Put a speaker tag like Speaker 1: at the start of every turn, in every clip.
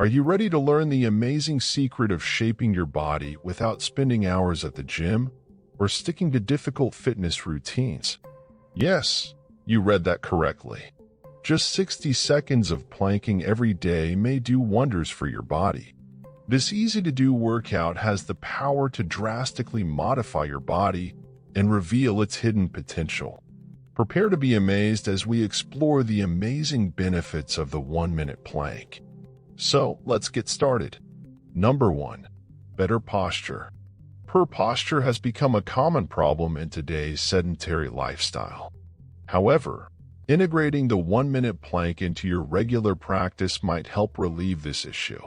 Speaker 1: Are you ready to learn the amazing secret of shaping your body without spending hours at the gym or sticking to difficult fitness routines? Yes, you read that correctly. Just 60 seconds of planking every day may do wonders for your body. This easy-to-do workout has the power to drastically modify your body and reveal its hidden potential. Prepare to be amazed as we explore the amazing benefits of the 1-minute plank. So, let's get started. Number 1. Better posture. Poor posture has become a common problem in today's sedentary lifestyle. However, integrating the 1-minute plank into your regular practice might help relieve this issue.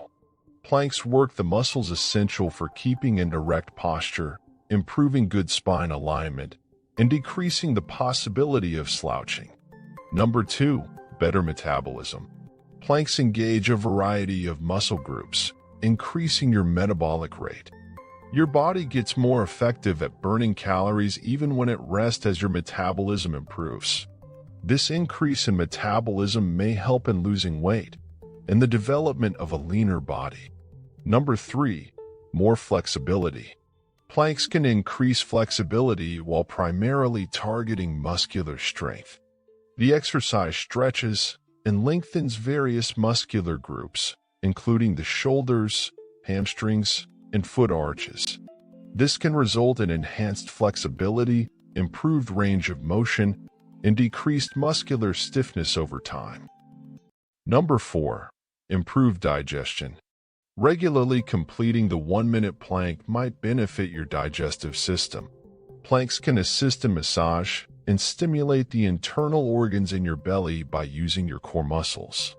Speaker 1: Planks work the muscles essential for keeping an erect posture, improving good spine alignment, and decreasing the possibility of slouching. Number 2. Better metabolism. Planks engage a variety of muscle groups, increasing your metabolic rate. Your body gets more effective at burning calories even when at rest as your metabolism improves. This increase in metabolism may help in losing weight and the development of a leaner body. Number 3. More flexibility. Planks can increase flexibility while primarily targeting muscular strength. The exercise stretches and lengthens various muscular groups, including the shoulders, hamstrings, and foot arches. This can result in enhanced flexibility, improved range of motion, and decreased muscular stiffness over time. Number 4. Improved digestion. Regularly completing the 1-minute plank might benefit your digestive system. Planks can assist in massage and stimulate the internal organs in your belly by using your core muscles.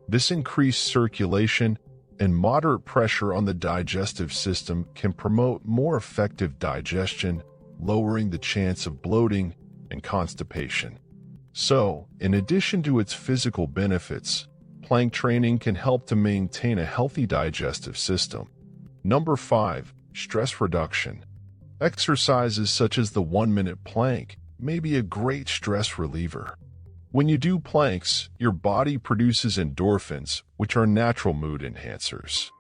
Speaker 1: This increased circulation and moderate pressure on the digestive system can promote more effective digestion, lowering the chance of bloating and constipation. So, in addition to its physical benefits, plank training can help to maintain a healthy digestive system. Number 5. Stress reduction. Exercises such as the 1-minute plank may be a great stress reliever. When you do planks, your body produces endorphins, which are natural mood enhancers.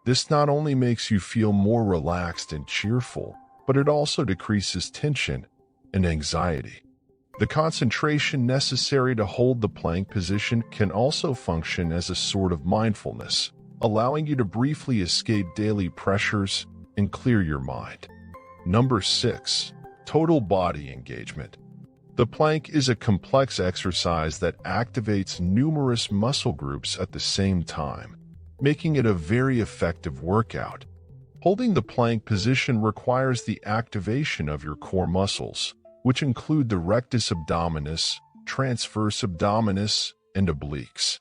Speaker 1: This not only makes you feel more relaxed and cheerful, but it also decreases tension and anxiety. The concentration necessary to hold the plank position can also function as a sort of mindfulness, allowing you to briefly escape daily pressures and clear your mind. Number 6. Total body engagement. The plank is a complex exercise that activates numerous muscle groups at the same time, making it a very effective workout. Holding the plank position requires the activation of your core muscles, which include the rectus abdominis, transverse abdominis, and obliques.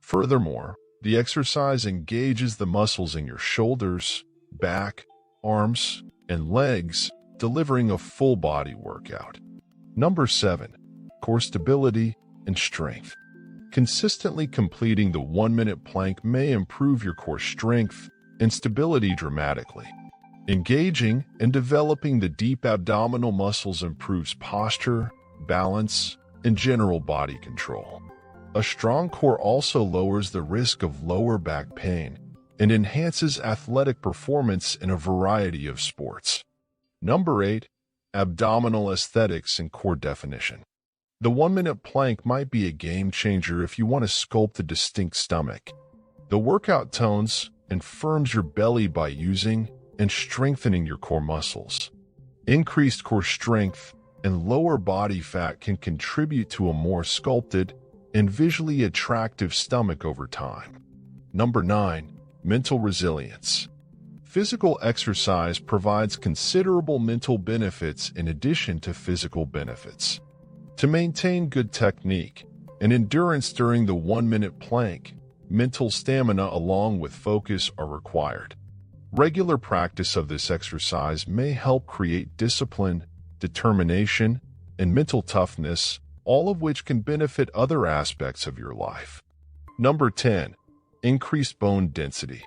Speaker 1: Furthermore, the exercise engages the muscles in your shoulders, back, arms, and legs, delivering a full-body workout. Number 7. Core stability and strength. Consistently completing the 1-minute plank may improve your core strength and stability dramatically. Engaging and developing the deep abdominal muscles improves posture, balance, and general body control. A strong core also lowers the risk of lower back pain and enhances athletic performance in a variety of sports. Number 8. Abdominal aesthetics and core definition. The 1-minute plank might be a game changer if you want to sculpt a distinct stomach. The workout tones and firms your belly by using and strengthening your core muscles. Increased core strength and lower body fat can contribute to a more sculpted and visually attractive stomach over time. Number 9. Mental resilience. Physical exercise provides considerable mental benefits in addition to physical benefits. To maintain good technique and endurance during the 1-minute plank, mental stamina along with focus are required. Regular practice of this exercise may help create discipline, determination, and mental toughness, all of which can benefit other aspects of your life. Number 10. Increased bone density.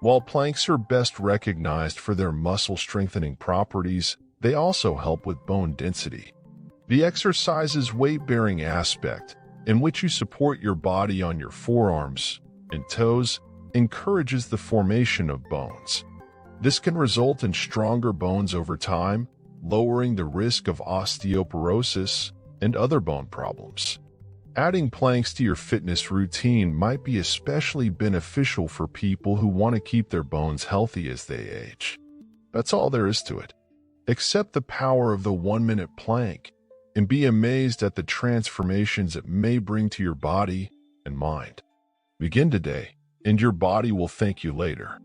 Speaker 1: While planks are best recognized for their muscle-strengthening properties, they also help with bone density. The exercise's weight-bearing aspect, in which you support your body on your forearms and toes, encourages the formation of bones. This can result in stronger bones over time, lowering the risk of osteoporosis and other bone problems. Adding planks to your fitness routine might be especially beneficial for people who want to keep their bones healthy as they age. That's all there is to it. Accept the power of the 1-minute plank and be amazed at the transformations it may bring to your body and mind. Begin today, and your body will thank you later.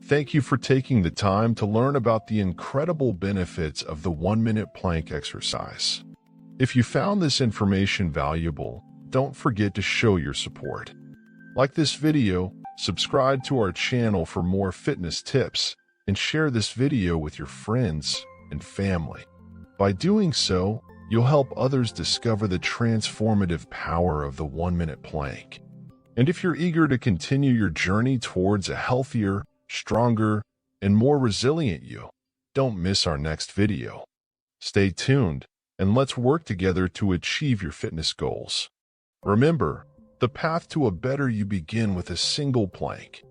Speaker 1: Thank you for taking the time to learn about the incredible benefits of the 1-minute plank exercise. If you found this information valuable, don't forget to show your support. Like this video, subscribe to our channel for more fitness tips, and share this video with your friends and family. By doing so, you'll help others discover the transformative power of the 1-minute plank. And if you're eager to continue your journey towards a healthier, stronger, and more resilient you, don't miss our next video. Stay tuned, and let's work together to achieve your fitness goals. Remember, the path to a better you begin with a single plank.